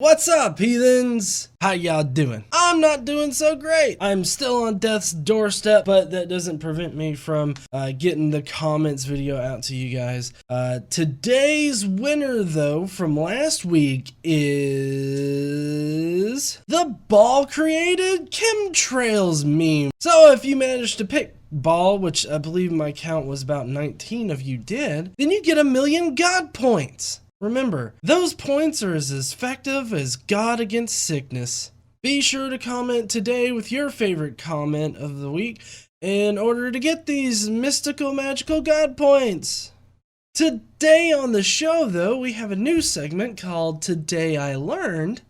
What's up, heathens? How y'all doing? I'm not doing so great. I'm still on death's doorstep, but that doesn't prevent me from getting the comments video out to you guys. Today's winner, though, from last week is the Baal created Chemtrails meme. So if you managed to pick Baal, which I believe my count was about 19 of you did, then you get 1,000,000 God points. Remember, those points are as effective as God against sickness. Be sure to comment today with your favorite comment of the week in order to get these mystical magical God points. Today on the show, though, we have a new segment called Today I Learned,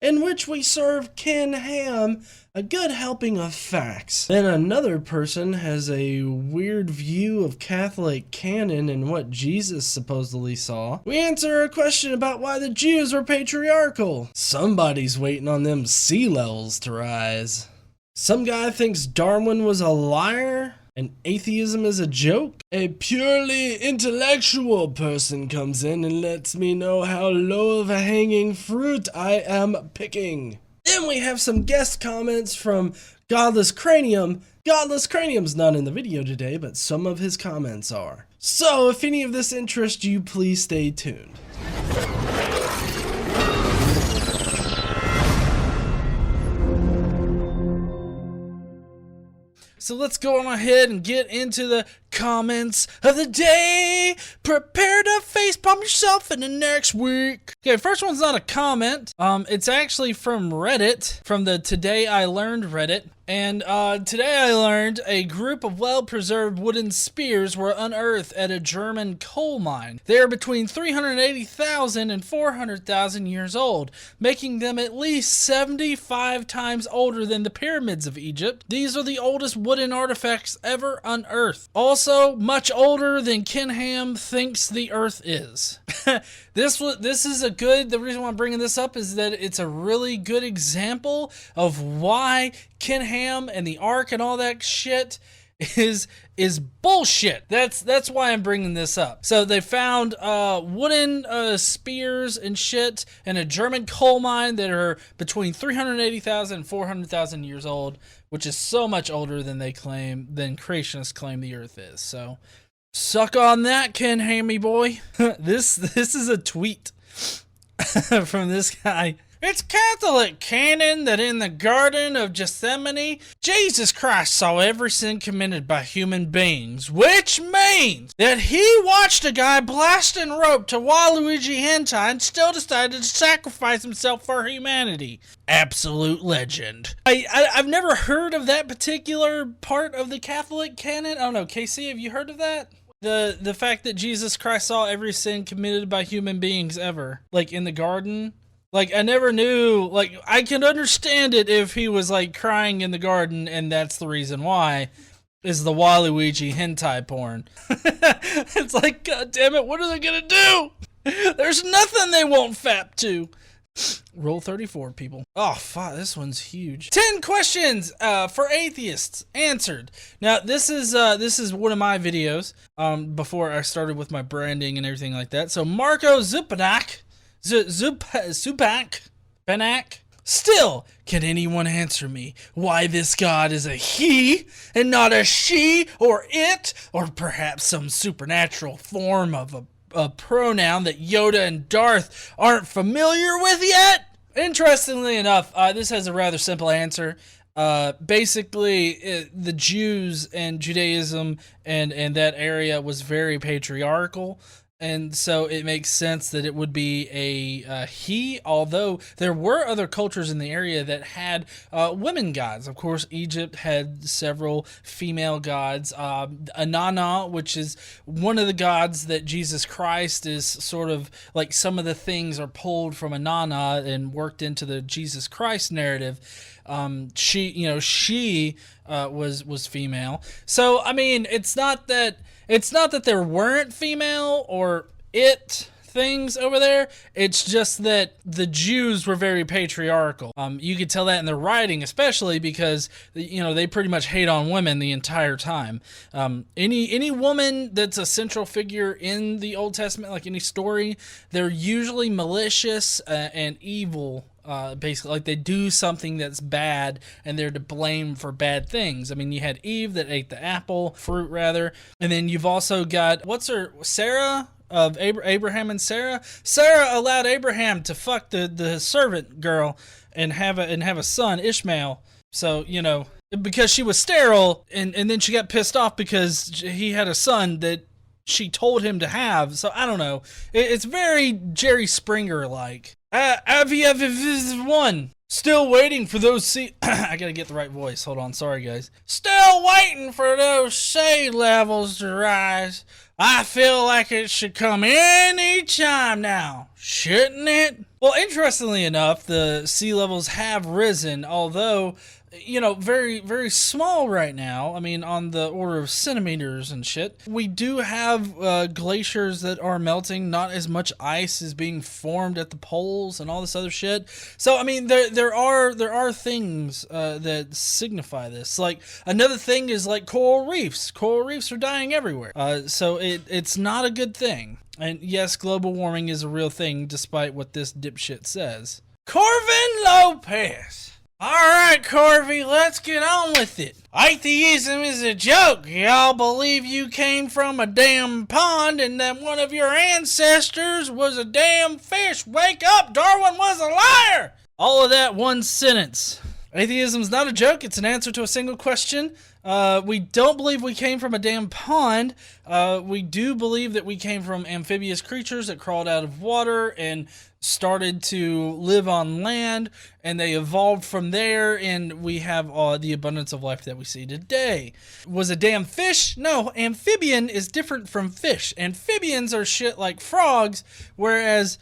in which we serve Ken Ham a good helping of facts. Then another person has a weird view of Catholic canon and what Jesus supposedly saw. We answer a question about why the Jews were patriarchal. Somebody's waiting on them sea levels to rise. Some guy thinks Darwin was a liar and atheism is a joke. A purely intellectual person comes in and lets me know how low of a hanging fruit I am picking. Then we have some guest comments from Godless Cranium. Godless Cranium's not in the video today, but some of his comments are. So if any of this interests you, please stay tuned. So let's go on ahead and get into the comments of the day. Prepare to facepalm yourself in the next week. Okay, first one's not a comment. It's actually from Reddit, from the Today I Learned Reddit. And today I learned a group of well-preserved wooden spears were unearthed at a German coal mine. They are between 380,000 and 400,000 years old, making them at least 75 times older than the pyramids of Egypt. These are the oldest wooden artifacts ever unearthed. Also, much older than Ken Ham thinks the Earth is. This is a good, the reason why I'm bringing this up is that it's a really good example of why Ken Ham and the Ark and all that shit is bullshit. That's why I'm bringing this up. So they found wooden spears and shit in a German coal mine that are between 380,000 and 400,000 years old, which is so much older than creationists claim the Earth is. So suck on that, Ken Hammy boy. This is a tweet from this guy. It's Catholic canon that in the Garden of Gethsemane, Jesus Christ saw every sin committed by human beings, which means that he watched a guy blasting rope to Waluigi hentai and still decided to sacrifice himself for humanity. Absolute legend. I've never heard of that particular part of the Catholic canon. I don't know, KC, have you heard of that? The fact that Jesus Christ saw every sin committed by human beings ever, like in the garden. Like, I never knew, like, I can understand it if he was, like, crying in the garden, and that's the reason why, is the Waluigi hentai porn. It's like, God damn it, what are they gonna do? There's nothing they won't fap to. Rule 34, people. Oh, fuck, this one's huge. 10 questions for atheists answered. Now, this is one of my videos, before I started with my branding and everything like that. So, Markos Zupak, Benak. Still, can anyone answer me why this god is a he and not a she or it, or perhaps some supernatural form of a pronoun that Yoda and Darth aren't familiar with yet? Interestingly enough, this has a rather simple answer. Basically, the Jews and Judaism and that area was very patriarchal. And so it makes sense that it would be a he, although there were other cultures in the area that had women gods. Of course, Egypt had several female gods. Inanna, which is one of the gods that Jesus Christ is sort of like, some of the things are pulled from Inanna and worked into the Jesus Christ narrative. She was female. So, I mean, it's not that there weren't female or it things over there. It's just that the Jews were very patriarchal. You could tell that in their writing, especially because, you know, they pretty much hate on women the entire time. Any woman that's a central figure in the Old Testament, like any story, they're usually malicious and evil. Basically, like they do something that's bad and they're to blame for bad things. I mean, you had Eve that ate the fruit rather, and then you've also got, Sarah of Abraham and Sarah. Sarah allowed Abraham to fuck the servant girl and have a son, Ishmael. So, you know, because she was sterile, and then she got pissed off because he had a son that she told him to have. So I don't know. It's very Jerry Springer like. One. Still waiting for those I gotta get the right voice. Hold on. Sorry, guys. Still waiting for those sea levels to rise. I feel like it should come any time now, shouldn't it? Well, interestingly enough, the sea levels have risen, although, you know, very, very small right now. I mean, on the order of centimeters and shit. We do have glaciers that are melting. Not as much ice is being formed at the poles and all this other shit. So, I mean, there are things that signify this. Like, another thing is like coral reefs. Coral reefs are dying everywhere. So it's not a good thing. And yes, global warming is a real thing, despite what this dipshit says. Corvin Lopez. Alright, Corvy, let's get on with it. Atheism is a joke. Y'all believe you came from a damn pond and that one of your ancestors was a damn fish. Wake up, Darwin was a liar! All of that one sentence. Atheism's not a joke, it's an answer to a single question. We don't believe we came from a damn pond. We do believe that we came from amphibious creatures that crawled out of water and started to live on land, and they evolved from there, and we have the abundance of life that we see today. Was a damn fish? No, amphibian is different from fish. Amphibians are shit like frogs, whereas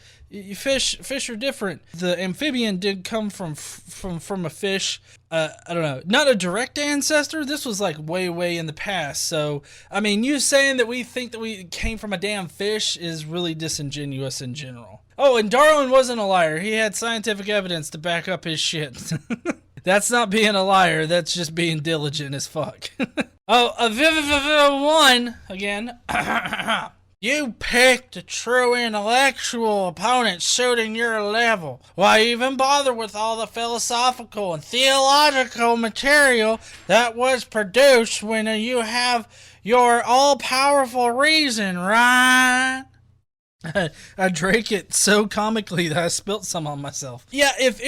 fish are different. The amphibian did come from a fish. I don't know, not a direct ancestor. This was like way in the past. So, I mean, you saying that we think that we came from a damn fish is really disingenuous in general. Oh, and Darwin wasn't a liar. He had scientific evidence to back up his shit. That's not being a liar. That's just being diligent as fuck. One again. You picked a true intellectual opponent suiting your level. Why even bother with all the philosophical and theological material that was produced when you have your all-powerful reason, right? I drank it so comically that I spilt some on myself. Yeah, if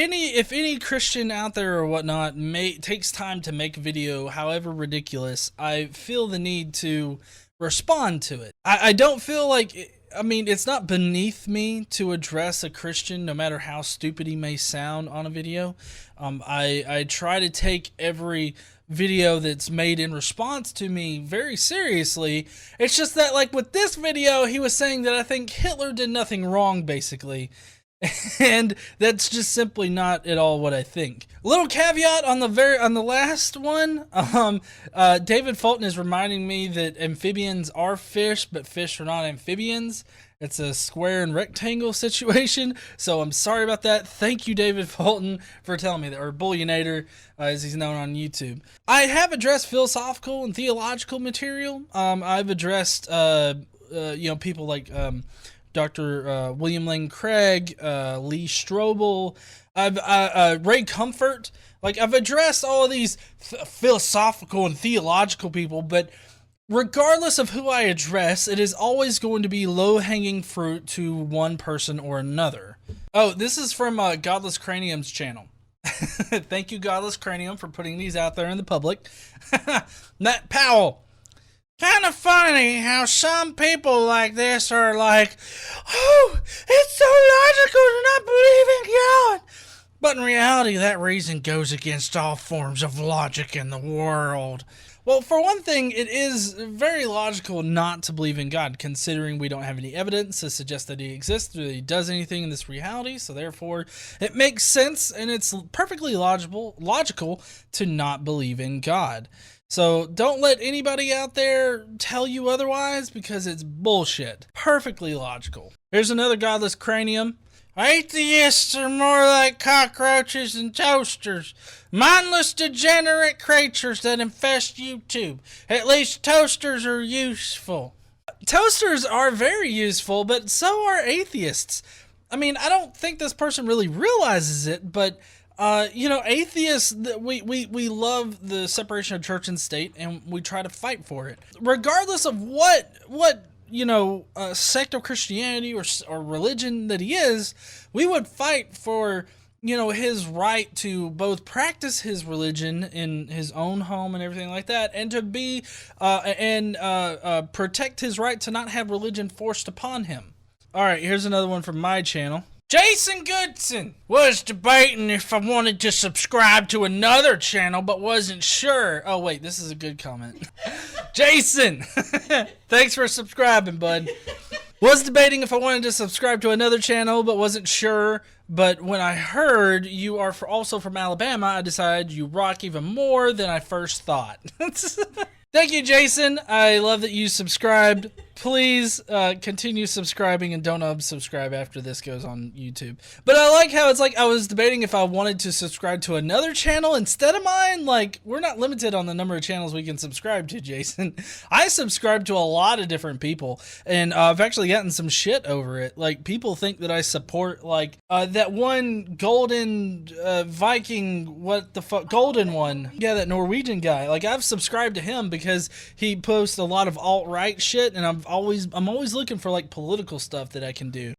any Christian out there or whatnot takes time to make a video, however ridiculous, I feel the need to respond to it. I don't feel like, I mean, it's not beneath me to address a Christian, no matter how stupid he may sound on a video. I try to take every video that's made in response to me very seriously. It's just that, like, with this video, he was saying that I think Hitler did nothing wrong, basically. And that's just simply not at all what I think. A little caveat on the last one. David Fulton is reminding me that amphibians are fish, but fish are not amphibians. It's a square and rectangle situation. So I'm sorry about that. Thank you, David Fulton, for telling me that, or Bullionator, as he's known on YouTube. I have addressed philosophical and theological material. I've addressed, people like Dr. William Lane Craig, Lee Strobel, Ray Comfort. Like, I've addressed all of these philosophical and theological people, but regardless of who I address, it is always going to be low-hanging fruit to one person or another. Oh, this is from Godless Cranium's channel. Thank you, Godless Cranium, for putting these out there in the public. Matt Powell. Kind of funny how some people like this are like, oh, it's so logical to not believe in God. But in reality, that reason goes against all forms of logic in the world. Well, for one thing, it is very logical not to believe in God, considering we don't have any evidence to suggest that he exists or that he does anything in this reality. So therefore, it makes sense, and it's perfectly logical to not believe in God. So don't let anybody out there tell you otherwise, because it's bullshit. Perfectly logical. Here's another Godless Cranium. Atheists are more like cockroaches and toasters. Mindless, degenerate creatures that infest YouTube. At least toasters are useful. Toasters are very useful, but so are atheists. I mean, I don't think this person really realizes it, but atheists, we love the separation of church and state, and we try to fight for it. Regardless of what sect of Christianity or religion that he is, we would fight for, his right to both practice his religion in his own home and everything like that, and to be, protect his right to not have religion forced upon him. All right, here's another one from my channel. Jason Goodson was debating if I wanted to subscribe to another channel, but wasn't sure. Oh, wait, this is a good comment. Jason, thanks for subscribing, bud. Was debating if I wanted to subscribe to another channel, but wasn't sure. But when I heard you are also from Alabama, I decided you rock even more than I first thought. Thank you, Jason. I love that you subscribed. Please continue subscribing and don't unsubscribe after this goes on YouTube. But I like how it's like I was debating if I wanted to subscribe to another channel instead of mine. Like, we're not limited on the number of channels we can subscribe to, Jason. I subscribe to a lot of different people, and I've actually gotten some shit over it. Like, people think that I support, like, that one golden Viking, golden one. Yeah, that Norwegian guy. Like, I've subscribed to him because he posts a lot of alt-right shit, and I'm always looking for like political stuff that I can do.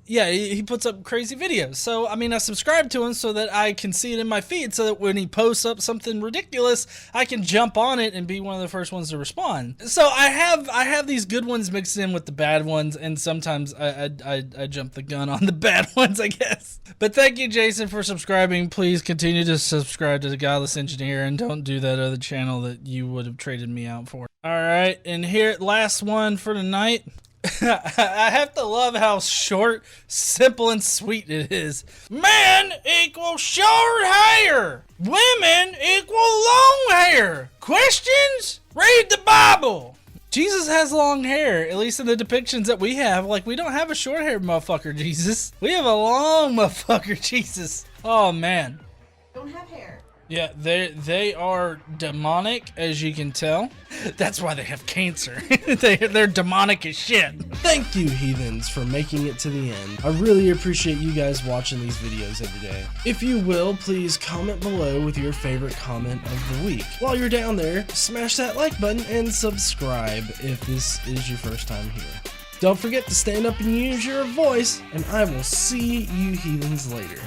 Yeah, he puts up crazy videos. So, I mean, I subscribe to him so that I can see it in my feed, so that when he posts up something ridiculous, I can jump on it and be one of the first ones to respond. So I have these good ones mixed in with the bad ones, and sometimes I jump the gun on the bad ones, I guess. But thank you, Jason, for subscribing. Please continue to subscribe to the Godless Engineer, and don't do that other channel that you would have traded me out for. All right, and here, last one for tonight. I have to love how short, simple, and sweet it is. Men equal short hair. Women equal long hair. Questions? Read the Bible. Jesus has long hair, at least in the depictions that we have. Like, we don't have a short-haired motherfucker, Jesus. We have a long motherfucker, Jesus. Oh, man. Don't have hair. Yeah, they are demonic, as you can tell. That's why they have cancer. They're demonic as shit. Thank you, heathens, for making it to the end. I really appreciate you guys watching these videos every day. If you will, please comment below with your favorite comment of the week. While you're down there, smash that like button and subscribe if this is your first time here. Don't forget to stand up and use your voice, and I will see you heathens later.